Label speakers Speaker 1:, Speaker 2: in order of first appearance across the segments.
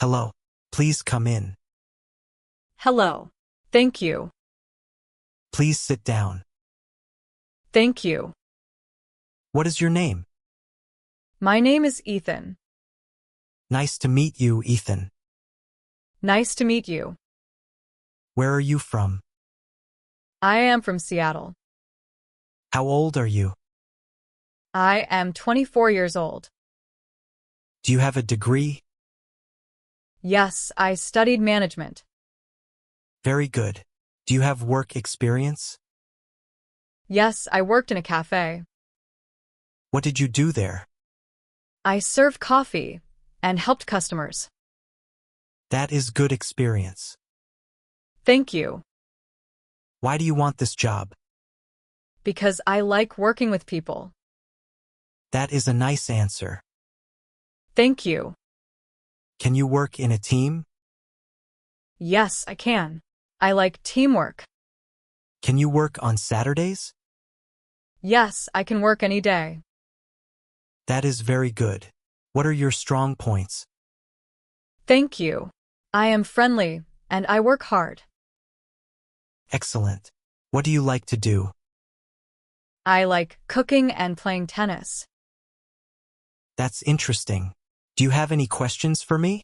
Speaker 1: Hello. Please come in.
Speaker 2: Hello. Thank you.
Speaker 1: Please sit down.
Speaker 2: Thank you.
Speaker 1: What is your name?
Speaker 2: My name is Ethan.
Speaker 1: Nice to meet you, Ethan.
Speaker 2: Nice to meet you.
Speaker 1: Where are you from?
Speaker 2: I am from Seattle.
Speaker 1: How old are you?
Speaker 2: I am 24 years old.
Speaker 1: Do you have a degree?
Speaker 2: Yes, I studied management.
Speaker 1: Very good. Do you have work experience?
Speaker 2: Yes, I worked in a cafe.
Speaker 1: What did you do there?
Speaker 2: I served coffee and helped customers.
Speaker 1: That is good experience.
Speaker 2: Thank you.
Speaker 1: Why do you want this job?
Speaker 2: Because I like working with people.
Speaker 1: That is a nice answer.
Speaker 2: Thank you.
Speaker 1: Can you work in a team?
Speaker 2: Yes, I can. I like teamwork.
Speaker 1: Can you work on Saturdays?
Speaker 2: Yes, I can work any day.
Speaker 1: That is very good. What are your strong points?
Speaker 2: Thank you. I am friendly and I work hard.
Speaker 1: Excellent. What do you like to do?
Speaker 2: I like cooking and playing tennis.
Speaker 1: That's interesting. Do you have any questions for me?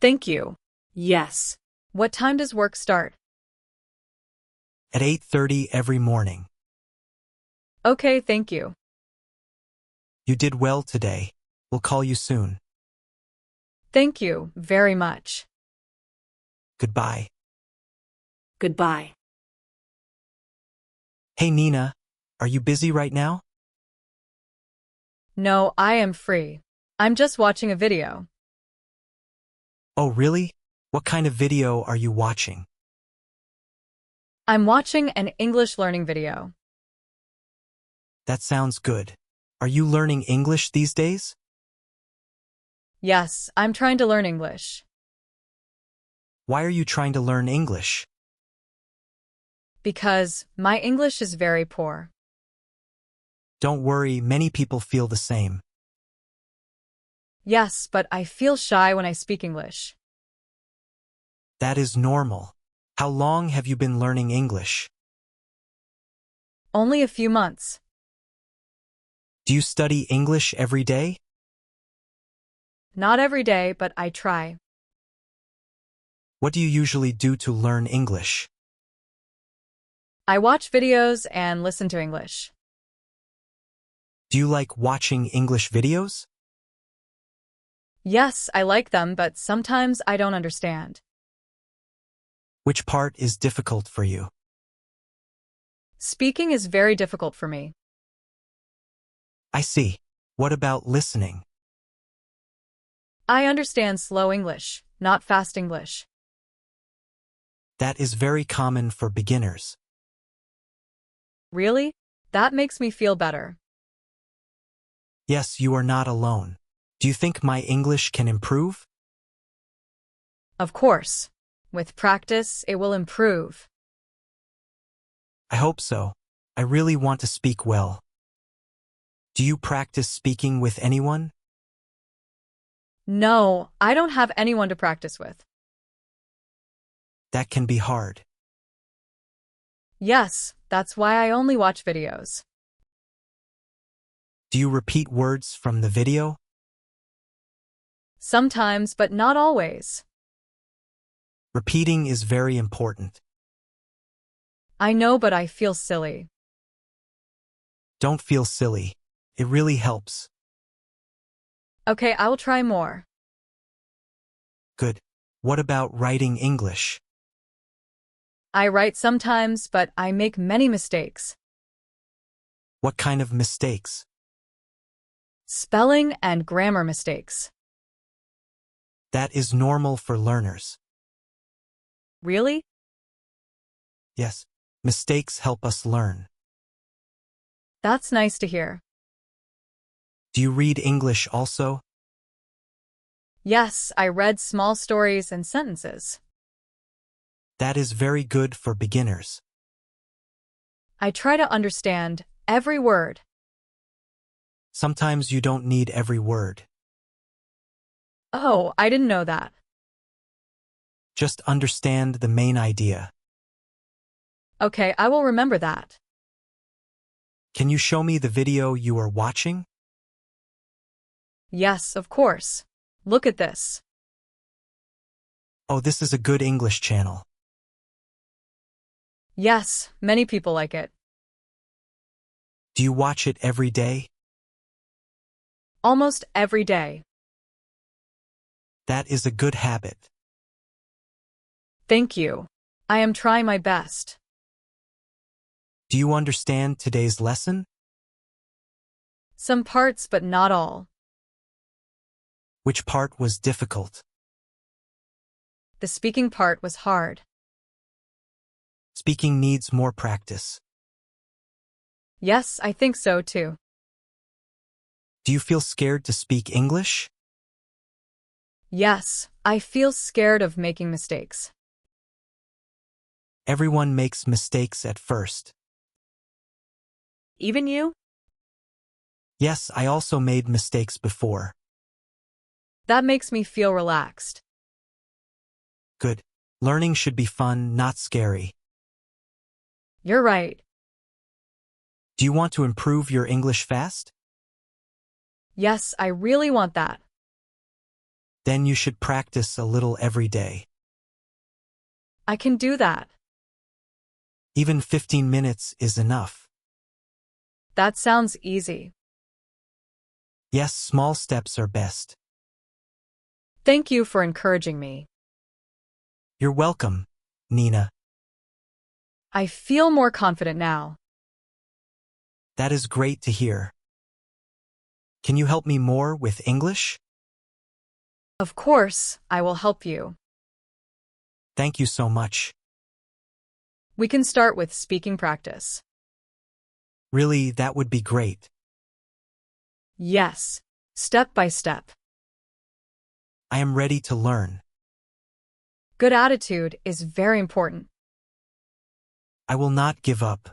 Speaker 2: Thank you. Yes. What time does work start?
Speaker 1: At 8:30 every morning.
Speaker 2: Okay, thank you.
Speaker 1: You did well today. We'll call you soon.
Speaker 2: Thank you very much.
Speaker 1: Goodbye.
Speaker 2: Goodbye.
Speaker 1: Hey Nina, are you busy right now?
Speaker 2: No, I am free. I'm just watching a video.
Speaker 1: Oh really? What kind of video are you watching?
Speaker 2: I'm watching an English learning video.
Speaker 1: That sounds good. Are you learning English these days?
Speaker 2: Yes, I'm trying to learn English.
Speaker 1: Why are you trying to learn English?
Speaker 2: Because my English is very poor.
Speaker 1: Don't worry, many people feel the same.
Speaker 2: Yes, but I feel shy when I speak English.
Speaker 1: That is normal. How long have you been learning English?
Speaker 2: Only a few months.
Speaker 1: Do you study English every day?
Speaker 2: Not every day, but I try.
Speaker 1: What do you usually do to learn English?
Speaker 2: I watch videos and listen to English.
Speaker 1: Do you like watching English videos?
Speaker 2: Yes, I like them, but sometimes I don't understand.
Speaker 1: Which part is difficult for you?
Speaker 2: Speaking is very difficult for me.
Speaker 1: I see. What about listening?
Speaker 2: I understand slow English, not fast English.
Speaker 1: That is very common for beginners.
Speaker 2: Really? That makes me feel better.
Speaker 1: Yes, you are not alone. Do you think my English can improve?
Speaker 2: Of course. With practice, it will improve.
Speaker 1: I hope so. I really want to speak well. Do you practice speaking with anyone?
Speaker 2: No, I don't have anyone to practice with.
Speaker 1: That can be hard.
Speaker 2: Yes, that's why I only watch videos.
Speaker 1: Do you repeat words from the video?
Speaker 2: Sometimes, but not always.
Speaker 1: Repeating is very important.
Speaker 2: I know, but I feel silly.
Speaker 1: Don't feel silly. It really helps.
Speaker 2: Okay, I will try more.
Speaker 1: Good. What about writing English?
Speaker 2: I write sometimes, but I make many mistakes.
Speaker 1: What kind of mistakes?
Speaker 2: Spelling and grammar mistakes.
Speaker 1: That is normal for learners.
Speaker 2: Really?
Speaker 1: Yes, mistakes help us learn.
Speaker 2: That's nice to hear.
Speaker 1: Do you read English also?
Speaker 2: Yes, I read small stories and sentences.
Speaker 1: That is very good for beginners.
Speaker 2: I try to understand every word.
Speaker 1: Sometimes you don't need every word.
Speaker 2: Oh, I didn't know that.
Speaker 1: Just understand the main idea.
Speaker 2: Okay, I will remember that.
Speaker 1: Can you show me the video you are watching?
Speaker 2: Yes, of course. Look at this.
Speaker 1: Oh, this is a good English channel.
Speaker 2: Yes, many people like it.
Speaker 1: Do you watch it every day?
Speaker 2: Almost every day.
Speaker 1: That is a good habit.
Speaker 2: Thank you. I am trying my best.
Speaker 1: Do you understand today's lesson?
Speaker 2: Some parts, but not all.
Speaker 1: Which part was difficult?
Speaker 2: The speaking part was hard.
Speaker 1: Speaking needs more practice.
Speaker 2: Yes, I think so too.
Speaker 1: Do you feel scared to speak English?
Speaker 2: Yes, I feel scared of making mistakes.
Speaker 1: Everyone makes mistakes at first.
Speaker 2: Even you?
Speaker 1: Yes, I also made mistakes before.
Speaker 2: That makes me feel relaxed.
Speaker 1: Good. Learning should be fun, not scary.
Speaker 2: You're right.
Speaker 1: Do you want to improve your English fast?
Speaker 2: Yes, I really want that.
Speaker 1: Then you should practice a little every day.
Speaker 2: I can do that.
Speaker 1: Even 15 minutes is enough.
Speaker 2: That sounds easy.
Speaker 1: Yes, small steps are best.
Speaker 2: Thank you for encouraging me.
Speaker 1: You're welcome, Nina.
Speaker 2: I feel more confident now.
Speaker 1: That is great to hear. Can you help me more with English?
Speaker 2: Of course, I will help you.
Speaker 1: Thank you so much.
Speaker 2: We can start with speaking practice.
Speaker 1: Really, that would be great.
Speaker 2: Yes, step by step.
Speaker 1: I am ready to learn.
Speaker 2: Good attitude is very important.
Speaker 1: I will not give up.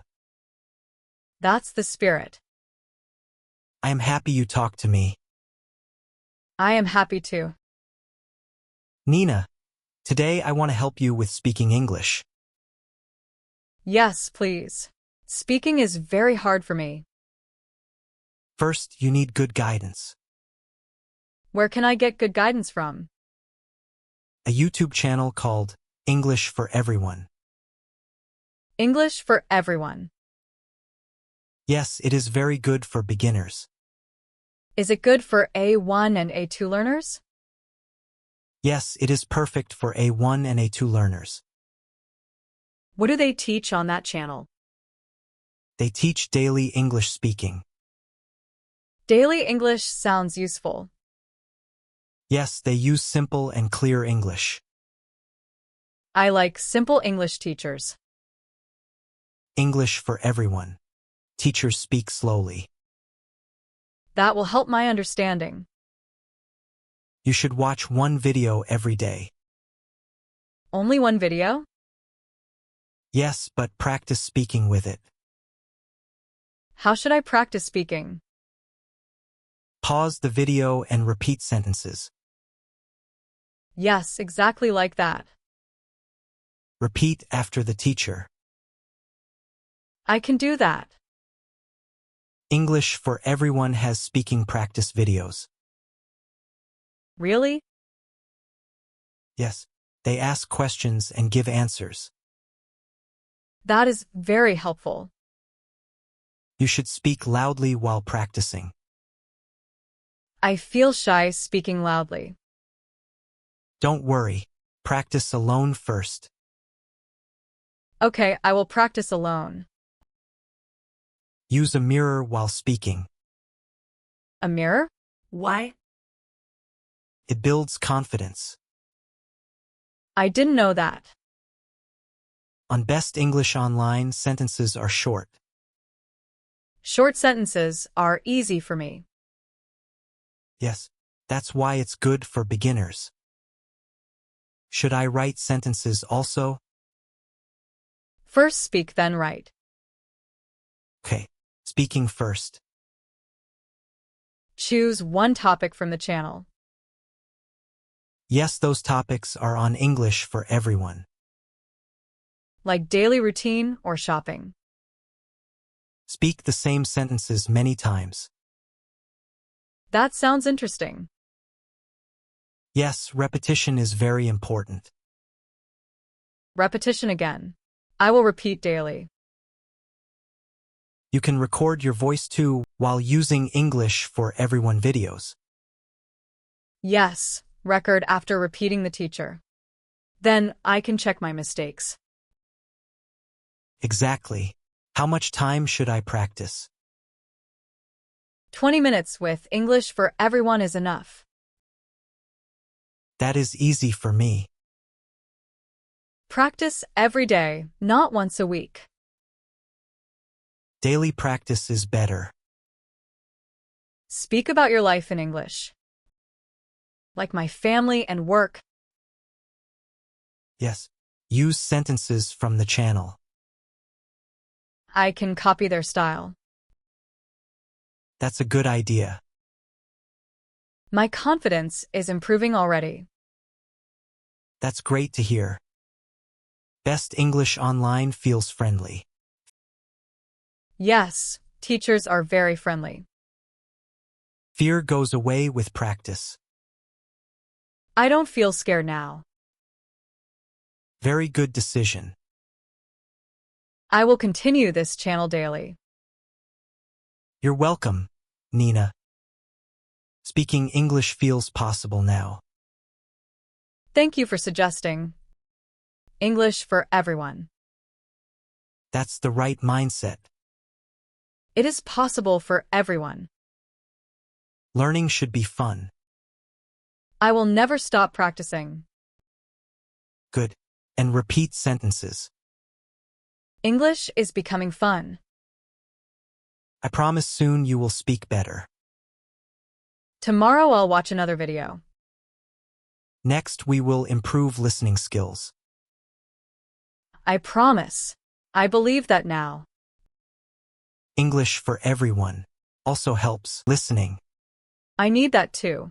Speaker 2: That's the spirit.
Speaker 1: I am happy you talked to me.
Speaker 2: I am happy too.
Speaker 1: Nina, today I want to help you with speaking English.
Speaker 2: Yes, please. Speaking is very hard for me.
Speaker 1: First, you need good guidance.
Speaker 2: Where can I get good guidance from?
Speaker 1: A YouTube channel called English for Everyone.
Speaker 2: English for everyone.
Speaker 1: Yes, it is very good for beginners.
Speaker 2: Is it good for A1 and A2 learners?
Speaker 1: Yes, it is perfect for A1 and A2 learners.
Speaker 2: What do they teach on that channel?
Speaker 1: They teach daily English speaking.
Speaker 2: Daily English sounds useful.
Speaker 1: Yes, they use simple and clear English.
Speaker 2: I like simple English teachers.
Speaker 1: English for everyone. Teachers speak slowly.
Speaker 2: That will help my understanding.
Speaker 1: You should watch one video every day.
Speaker 2: Only one video?
Speaker 1: Yes, but practice speaking with it.
Speaker 2: How should I practice speaking?
Speaker 1: Pause the video and repeat sentences.
Speaker 2: Yes, exactly like that.
Speaker 1: Repeat after the teacher.
Speaker 2: I can do that.
Speaker 1: English for Everyone has speaking practice videos.
Speaker 2: Really?
Speaker 1: Yes, they ask questions and give answers.
Speaker 2: That is very helpful.
Speaker 1: You should speak loudly while practicing.
Speaker 2: I feel shy speaking loudly.
Speaker 1: Don't worry. Practice alone first.
Speaker 2: Okay, I will practice alone.
Speaker 1: Use a mirror while speaking.
Speaker 2: A mirror? Why?
Speaker 1: It builds confidence.
Speaker 2: I didn't know that.
Speaker 1: On Best English Online, sentences are short.
Speaker 2: Short sentences are easy for me.
Speaker 1: Yes, that's why it's good for beginners. Should I write sentences also?
Speaker 2: First speak, then write.
Speaker 1: Okay, speaking first.
Speaker 2: Choose one topic from the channel.
Speaker 1: Yes, those topics are on English for everyone.
Speaker 2: Like daily routine or shopping.
Speaker 1: Speak the same sentences many times.
Speaker 2: That sounds interesting.
Speaker 1: Yes, repetition is very important.
Speaker 2: Repetition again. I will repeat daily.
Speaker 1: You can record your voice too while using English for Everyone videos.
Speaker 2: Yes, record after repeating the teacher. Then I can check my mistakes.
Speaker 1: Exactly. How much time should I practice?
Speaker 2: 20 minutes with English for Everyone is enough.
Speaker 1: That is easy for me.
Speaker 2: Practice every day, not once a week.
Speaker 1: Daily practice is better.
Speaker 2: Speak about your life in English. Like my family and work.
Speaker 1: Yes. Use sentences from the channel.
Speaker 2: I can copy their style.
Speaker 1: That's a good idea.
Speaker 2: My confidence is improving already.
Speaker 1: That's great to hear. Best English online feels friendly.
Speaker 2: Yes, teachers are very friendly.
Speaker 1: Fear goes away with practice.
Speaker 2: I don't feel scared now.
Speaker 1: Very good decision.
Speaker 2: I will continue this channel daily.
Speaker 1: You're welcome, Nina. Speaking English feels possible now.
Speaker 2: Thank you for suggesting English for everyone.
Speaker 1: That's the right mindset.
Speaker 2: It is possible for everyone.
Speaker 1: Learning should be fun.
Speaker 2: I will never stop practicing.
Speaker 1: Good. And repeat sentences.
Speaker 2: English is becoming fun.
Speaker 1: I promise soon you will speak better.
Speaker 2: Tomorrow I'll watch another video.
Speaker 1: Next, we will improve listening skills.
Speaker 2: I promise. I believe that now.
Speaker 1: English for everyone also helps listening.
Speaker 2: I need that too.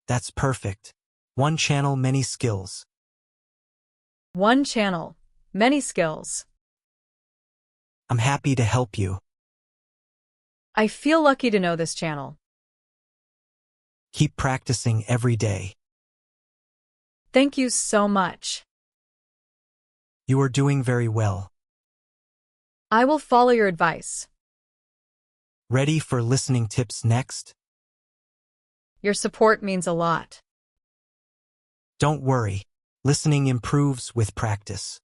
Speaker 1: That's perfect. One channel, many skills.
Speaker 2: One channel, many skills.
Speaker 1: I'm happy to help you.
Speaker 2: I feel lucky to know this channel.
Speaker 1: Keep practicing every day.
Speaker 2: Thank you so much.
Speaker 1: You are doing very well.
Speaker 2: I will follow your advice.
Speaker 1: Ready for listening tips next?
Speaker 2: Your support means a lot.
Speaker 1: Don't worry. Listening improves with practice.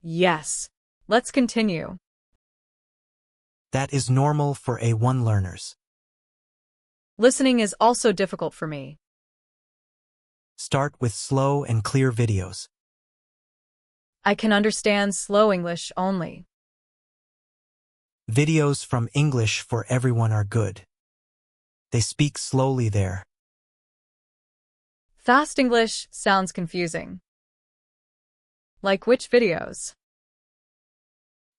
Speaker 2: Yes. Let's continue.
Speaker 1: That is normal for A1 learners.
Speaker 2: Listening is also difficult for me.
Speaker 1: Start with slow and clear videos.
Speaker 2: I can understand slow English only.
Speaker 1: Videos from English for Everyone are good. They speak slowly there.
Speaker 2: Fast English sounds confusing. Like which videos?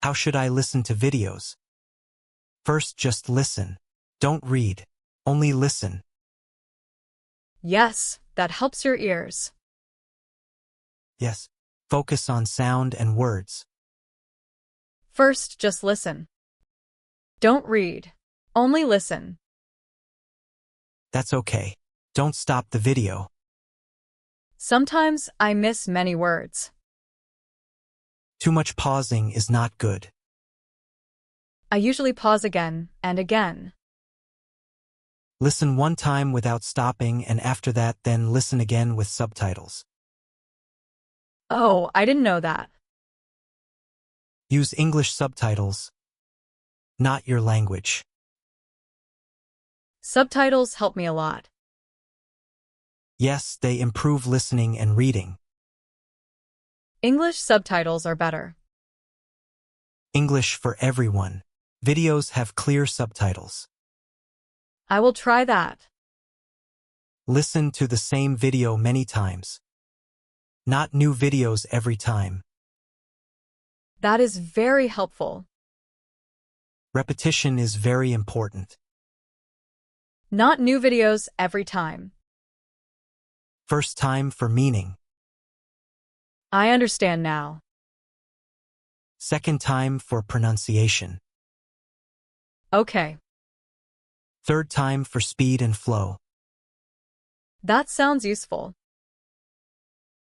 Speaker 1: How should I listen to videos? First, just listen. Don't read. Only listen.
Speaker 2: Yes, that helps your ears.
Speaker 1: Yes. Focus on sound and words.
Speaker 2: First, just listen. Don't read. Only listen.
Speaker 1: That's okay. Don't stop the video.
Speaker 2: Sometimes I miss many words.
Speaker 1: Too much pausing is not good.
Speaker 2: I usually pause again and again.
Speaker 1: Listen one time without stopping, and after that, then listen again with subtitles.
Speaker 2: Oh, I didn't know that.
Speaker 1: Use English subtitles, not your language.
Speaker 2: Subtitles help me a lot.
Speaker 1: Yes, they improve listening and reading.
Speaker 2: English subtitles are better.
Speaker 1: English for everyone. Videos have clear subtitles.
Speaker 2: I will try that.
Speaker 1: Listen to the same video many times. Not new videos every time.
Speaker 2: That is very helpful.
Speaker 1: Repetition is very important.
Speaker 2: Not new videos every time.
Speaker 1: First time for meaning.
Speaker 2: I understand now.
Speaker 1: Second time for pronunciation.
Speaker 2: Okay.
Speaker 1: Third time for speed and flow.
Speaker 2: That sounds useful.